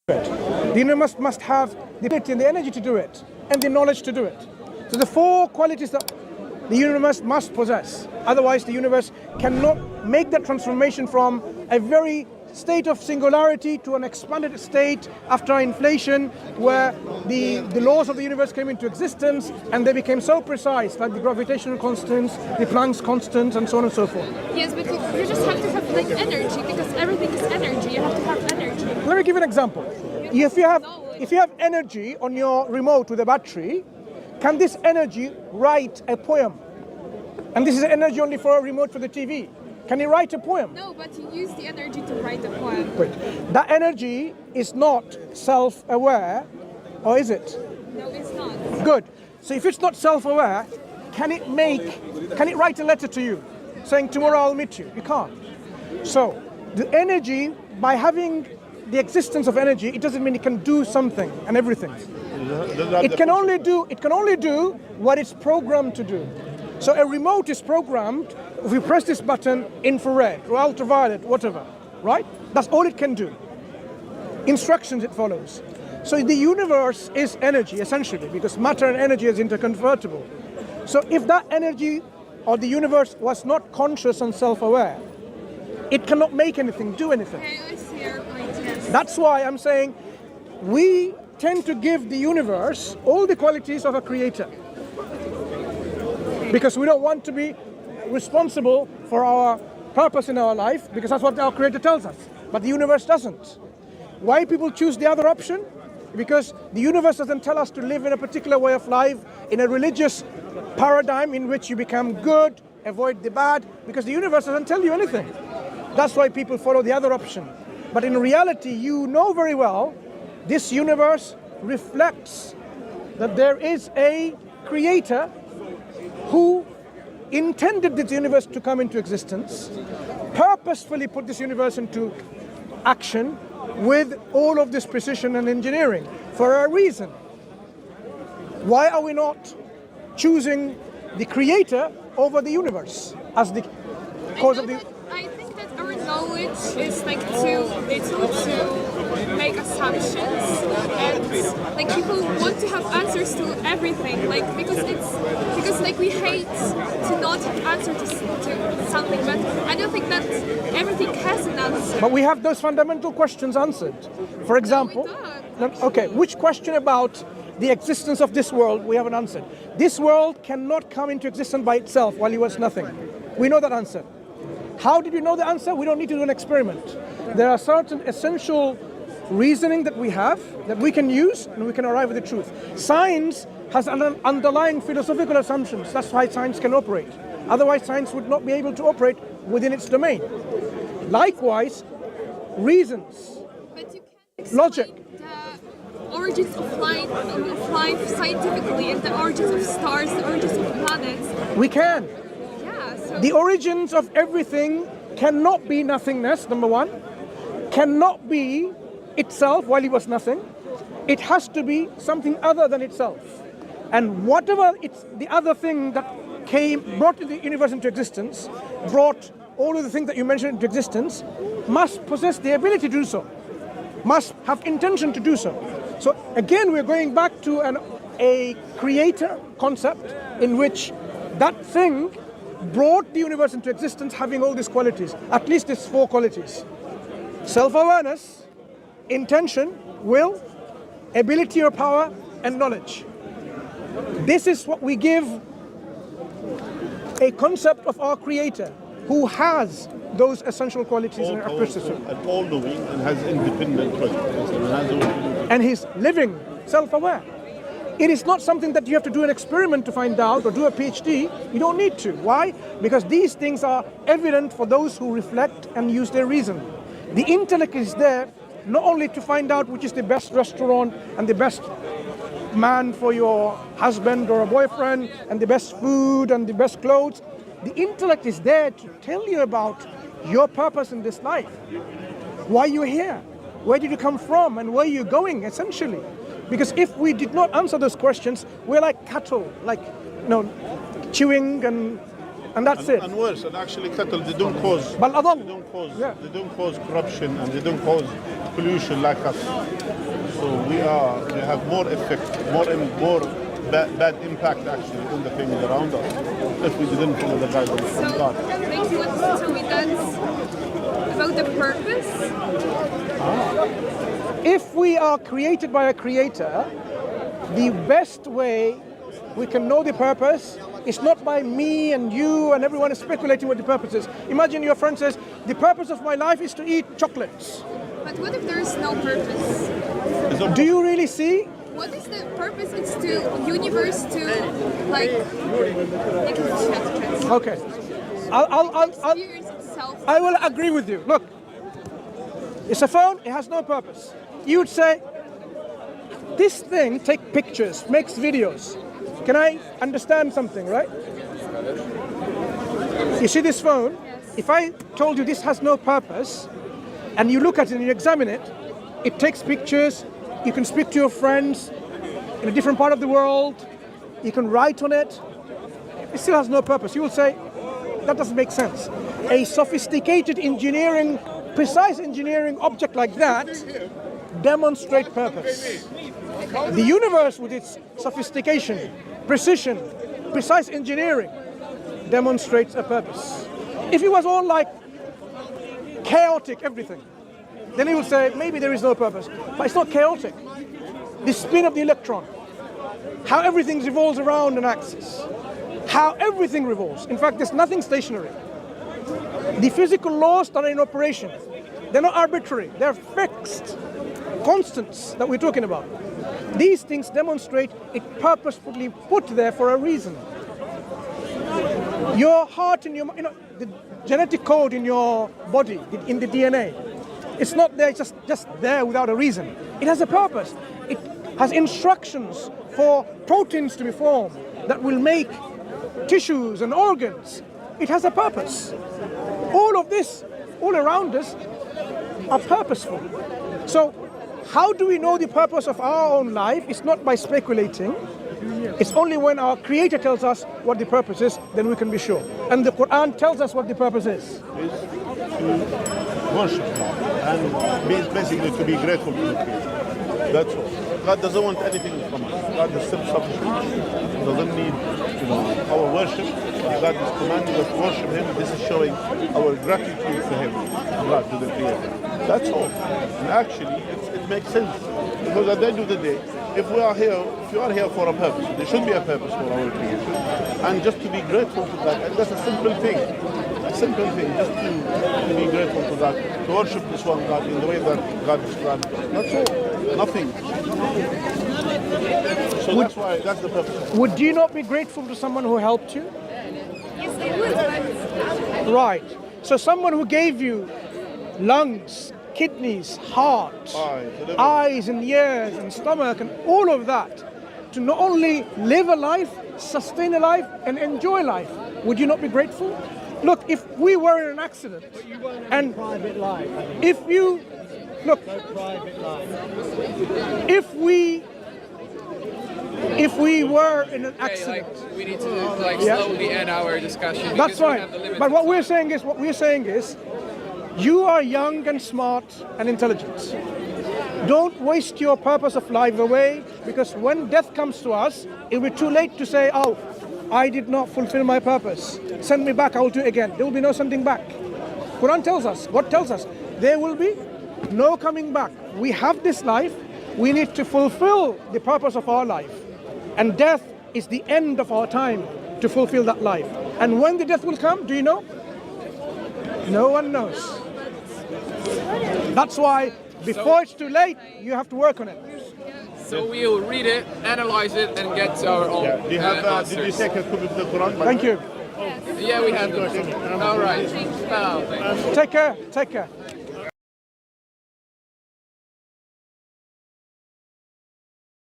The universe must have the ability and the energy to do it, and the knowledge to do it. So the four qualities that the universe must possess. Otherwise, the universe cannot make that transformation from a very state of singularity to an expanded state after inflation, where the laws of the universe came into existence and they became so precise, like the gravitational constants, the Planck's constants, and so on and so forth. Yes, but you just have to have like energy, because everything is energy. You have to have energy. Let me give you an example. If you have energy on your remote with a battery, can this energy write a poem? And this is energy only for a remote for the TV. Can it write a poem? No, but you use the energy to write a poem. Wait, that energy is not self-aware, or is it? No, it's not. Good. So if it's not self-aware, can it write a letter to you saying tomorrow I'll meet you? You can't. So the energy, by having the existence of energy, it doesn't mean it can do something and everything. It can only do what it's programmed to do. So a remote is programmed, if you press this button, infrared or ultraviolet, whatever, right? That's all it can do. Instructions it follows. So the universe is energy, essentially, because matter and energy is interconvertible. So if that energy or the universe was not conscious and self-aware, it cannot make anything, do anything. Okay, I see your point, yes. That's why I'm saying we tend to give the universe all the qualities of a creator, because we don't want to be responsible for our purpose in our life, because that's what our creator tells us. But the universe doesn't. Why people choose the other option? Because the universe doesn't tell us to live in a particular way of life, in a religious paradigm in which you become good, avoid the bad, because the universe doesn't tell you anything. That's why people follow the other option. But in reality, you know very well, this universe reflects that there is a creator who intended this universe to come into existence, purposefully put this universe into action with all of this precision and engineering for a reason. Why are we not choosing the creator over the universe as the cause of the... I think that our knowledge is like too little to make assumptions, and like people want to have answers to everything, like because we hate to not have answer to something, but I don't think that everything has an answer. But we have those fundamental questions answered. For example, okay, which question about the existence of this world we haven't answered? This world cannot come into existence by itself while it was nothing. We know that answer. How did we know the answer? We don't need to do an experiment. There are certain essential reasoning that we have, that we can use, and we can arrive at the truth. Science has an underlying philosophical assumptions. That's why science can operate. Otherwise, science would not be able to operate within its domain. Likewise, reasons, But you can't logic. The origins of life scientifically, and the origins of stars, the origins of planets. We can. Yeah, so The origins of everything cannot be nothingness, number one. Cannot be itself while it was nothing. It has to be something other than itself. And whatever it's the other thing that brought the universe into existence, brought all of the things that you mentioned into existence, must possess the ability to do so, must have intention to do so. So again, we're going back to a creator concept in which that thing brought the universe into existence having all these qualities, at least these four qualities: self-awareness, intention, will, ability or power, and knowledge. This is what we give a concept of our creator, who has those essential qualities in our criticism. And all-knowing, and has independent choice. And he's living, self-aware. It is not something that you have to do an experiment to find out, or do a PhD. You don't need to. Why? Because these things are evident for those who reflect and use their reason. The intellect is there not only to find out which is the best restaurant and the best man for your husband or a boyfriend, and the best food and the best clothes. The intellect is there to tell you about your purpose in this life, why you're here, where did you come from, and where you're going, essentially. Because if we did not answer those questions, we're like cattle, like chewing and and that's it. And worse, and actually cattle, they don't cause, بل أضل. they don't cause corruption and they don't cause pollution like us. So we have more effect, more bad impact actually on the things around us if we didn't follow the guidance from So, God. like you want to tell me that's about the purpose? If we are created by a creator, the best way we can know the purpose is not by me and you and everyone is speculating what the purpose is. Imagine your friend says, the purpose of my life is to eat chocolates. But what if there is no purpose? Do you really see? What is the purpose? It's to universe to like make it trans. Okay. I'll Experience itself. I will agree with you. Look, it's a phone, it has no purpose. You would say, this thing takes pictures, makes videos. Can I understand something, right? You see this phone? Yes. If I told you this has no purpose, and you look at it and you examine it, it takes pictures, you can speak to your friends in a different part of the world, you can write on it, it still has no purpose. You will say, that doesn't make sense. A sophisticated engineering, precise engineering object like that demonstrates purpose. The universe with its sophistication, precision, precise engineering demonstrates a purpose. If it was all like chaotic everything, then he will say maybe there is no purpose. But it's not chaotic. The spin of the electron, how everything revolves around an axis, how everything revolves. In fact, there's nothing stationary. The physical laws that are in operation, they're not arbitrary, they're fixed constants that we're talking about. These things demonstrate it purposefully put there for a reason. Your heart and the genetic code in your body, in the DNA, it's not there, it's just there without a reason. It has a purpose. It has instructions for proteins to be formed that will make tissues and organs. It has a purpose. All of this, all around us, are purposeful. So, how do we know the purpose of our own life? It's not by speculating. It's only when our Creator tells us what the purpose is, then we can be sure. And the Quran tells us what the purpose is. To worship God and basically to be grateful to the Creator. That's all. God doesn't want anything from us. God is self-sufficient. Doesn't need our worship. God is commanding us to worship Him. This is showing our gratitude to Him, God, to the Creator. That's all. And actually, it makes sense. Because at the end of the day, if you are here for a purpose, there should be a purpose for our Creator. And just to be grateful to that, and that's a simple thing. A simple thing, just to be grateful to that, to worship this one God in the way that God described. That's all. Nothing. So that's the purpose. Would you not be grateful to someone who helped you? Yes, I would. Right. So someone who gave you lungs, kidneys, heart, eyes and ears and stomach and all of that to not only live a life, sustain a life and enjoy life, would you not be grateful? Look, if we were in an accident and Private life. if you look, Private life. if we were in an Okay, accident, we need to Yeah. slowly end our discussion. that's because we fine. have the limited But what time. we're saying is, you are young and smart and intelligent. Don't waste your purpose of life away, because when death comes to us, it will be too late to say, oh, I did not fulfill my purpose. Send me back, I will do it again. There will be no sending back. Quran tells us, what tells us? There will be no coming back. We have this life, we need to fulfill the purpose of our life. And death is the end of our time to fulfill that life. And when the death will come, do you know? No one knows. That's why before it's too late, you have to work on it. So we'll read it, analyze it, and get to our own Do you have? Did you answers. take a copy of the Quran? Thank you. Yeah, we have them. All right. Oh, thank you. Take care. Take care.